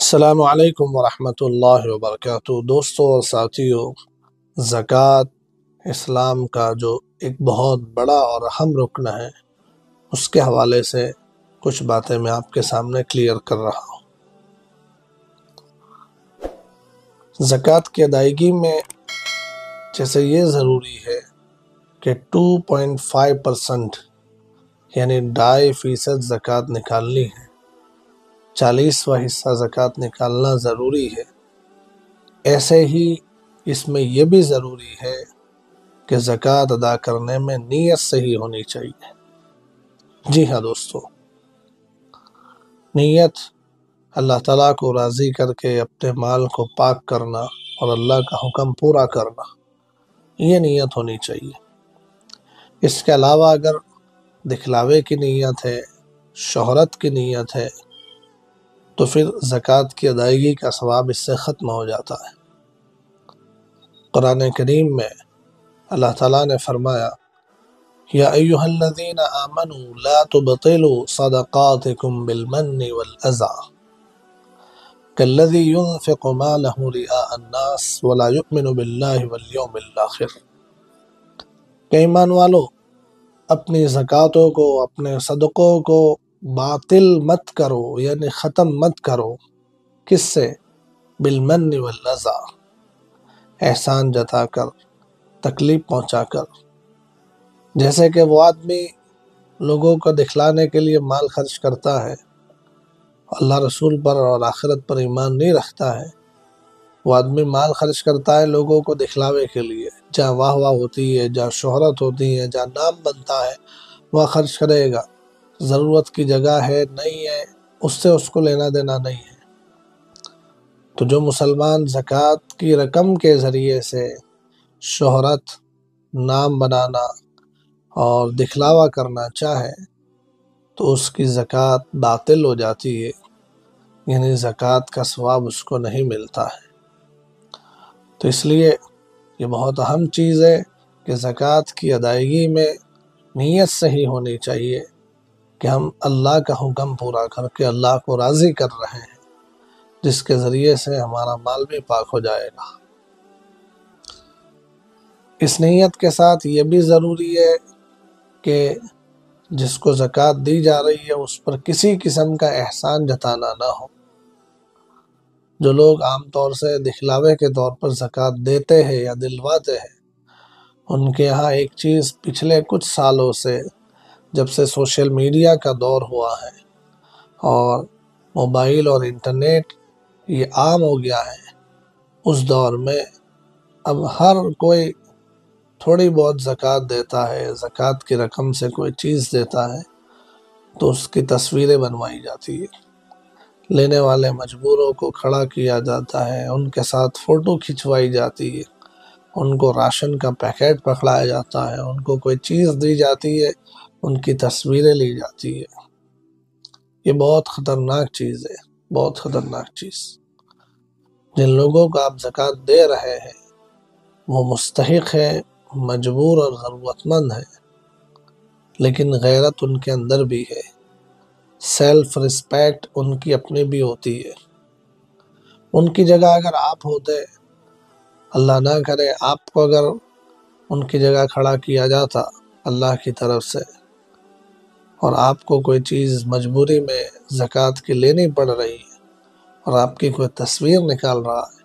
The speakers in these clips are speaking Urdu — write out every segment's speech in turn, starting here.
السلام علیکم ورحمۃ اللہ وبرکاتہ۔ دوستوں اور ساتھیوں، زکوٰۃ اسلام کا جو ایک بہت بڑا اور اہم رکن ہے، اس کے حوالے سے کچھ باتیں میں آپ کے سامنے کلیئر کر رہا ہوں۔ زکوٰۃ کی ادائیگی میں جیسے یہ ضروری ہے کہ 2.5% یعنی 2.5% زکوٰۃ نکالنی ہے، 40واں حصہ زکوٰۃ نکالنا ضروری ہے۔ ایسے ہی اس میں یہ بھی ضروری ہے کہ زکوٰۃ ادا کرنے میں نیت صحیح ہونی چاہیے۔ جی ہاں دوستو، نیت اللہ تعالیٰ کو راضی کر کے اپنے مال کو پاک کرنا اور اللہ کا حکم پورا کرنا، یہ نیت ہونی چاہیے۔ اس کے علاوہ اگر دکھلاوے کی نیت ہے، شہرت کی نیت ہے، تو پھر زکوٰۃ کی ادائیگی کا ثواب اس سے ختم ہو جاتا ہے۔ قرآن کریم میں اللہ تعالیٰ نے فرمایا، یا ایہا الذین آمنوا لا تبطلوا صدقاتکم بالمن والأذى کالذی ينفق مالہ رئاء الناس ولا یؤمن باللہ والیوم الآخر۔ کہ ایمان والو، اپنی زکوٰۃوں کو، اپنے صدقوں کو باطل مت کرو، یعنی ختم مت کرو۔ کس سے؟ بالمن والأذى، احسان جتا کر، تکلیف پہنچا کر۔ جیسے کہ وہ آدمی لوگوں کو دکھلانے کے لیے مال خرچ کرتا ہے، اللہ رسول پر اور آخرت پر ایمان نہیں رکھتا ہے، وہ آدمی مال خرچ کرتا ہے لوگوں کو دکھلاوے کے لیے، جہاں واہ واہ ہوتی ہے، جہاں شہرت ہوتی ہے، جہاں نام بنتا ہے، وہاں خرچ کرے گا۔ ضرورت کی جگہ ہے نہیں ہے، اس سے اس کو لینا دینا نہیں ہے۔ تو جو مسلمان زکوٰۃ کی رقم کے ذریعے سے شہرت، نام بنانا اور دکھلاوا کرنا چاہے تو اس کی زکوٰۃ باطل ہو جاتی ہے، یعنی زکوٰۃ کا ثواب اس کو نہیں ملتا ہے۔ تو اس لیے یہ بہت اہم چیز ہے کہ زکوٰۃ کی ادائیگی میں نیت صحیح ہونی چاہیے کہ ہم اللہ کا حکم پورا کر کے اللہ کو راضی کر رہے ہیں، جس کے ذریعے سے ہمارا مال بھی پاک ہو جائے گا۔ اس نیت کے ساتھ یہ بھی ضروری ہے کہ جس کو زکوٰۃ دی جا رہی ہے اس پر کسی قسم کا احسان جتانا نہ ہو۔ جو لوگ عام طور سے دکھلاوے کے طور پر زکوٰۃ دیتے ہیں یا دلواتے ہیں، ان کے ہاں ایک چیز پچھلے کچھ سالوں سے، جب سے سوشل میڈیا کا دور ہوا ہے اور موبائل اور انٹرنیٹ یہ عام ہو گیا ہے، اس دور میں اب ہر کوئی تھوڑی بہت زکوٰۃ دیتا ہے، زکوٰۃ کی رقم سے کوئی چیز دیتا ہے تو اس کی تصویریں بنوائی جاتی ہے، لینے والے مجبوروں کو کھڑا کیا جاتا ہے، ان کے ساتھ فوٹو کھنچوائی جاتی ہے، ان کو راشن کا پیکٹ پکڑایا جاتا ہے، ان کو کوئی چیز دی جاتی ہے، ان کی تصویریں لی جاتی ہے۔ یہ بہت خطرناک چیز ہے، بہت خطرناک چیز۔ جن لوگوں کو آپ زکوٰۃ دے رہے ہیں وہ مستحق ہے، مجبور اور ضرورت مند ہے، لیکن غیرت ان کے اندر بھی ہے، سیلف رسپیکٹ ان کی اپنی بھی ہوتی ہے۔ ان کی جگہ اگر آپ ہوتے، اللہ نہ کرے آپ کو اگر ان کی جگہ کھڑا کیا جاتا اللہ کی طرف سے، اور آپ کو کوئی چیز مجبوری میں زکوٰۃ کی لینی پڑ رہی ہے اور آپ کی کوئی تصویر نکال رہا ہے،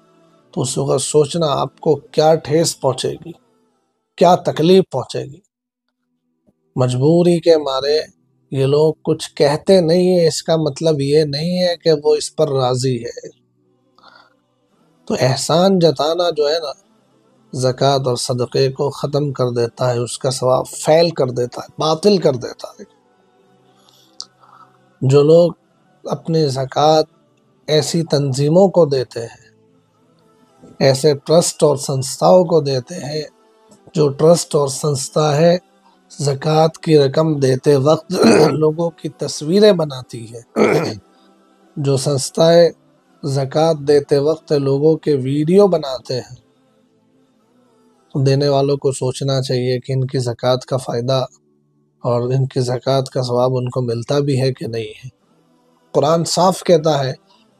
تو اس وقت سوچنا آپ کو کیا ٹھیس پہنچے گی، کیا تکلیف پہنچے گی۔ مجبوری کے مارے یہ لوگ کچھ کہتے نہیں ہیں، اس کا مطلب یہ نہیں ہے کہ وہ اس پر راضی ہے۔ تو احسان جتانا جو ہے نا، زکوٰۃ اور صدقے کو ختم کر دیتا ہے، اس کا ثواب فیل کر دیتا ہے، باطل کر دیتا ہے۔ جو لوگ اپنی زکوٰۃ ایسی تنظیموں کو دیتے ہیں، ایسے ٹرسٹ اور سنستھاؤں کو دیتے ہیں، جو ٹرسٹ اور سنستھا ہے زکوٰۃ کی رقم دیتے وقت لوگوں کی تصویریں بناتی ہے، جو سنستھائیں زکوٰۃ دیتے وقت لوگوں کے ویڈیو بناتے ہیں، دینے والوں کو سوچنا چاہیے کہ ان کی زکوٰۃ کا فائدہ اور ان کی زکوٰۃ کا ثواب ان کو ملتا بھی ہے کہ نہیں ہے۔ قرآن صاف کہتا ہے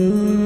Hmm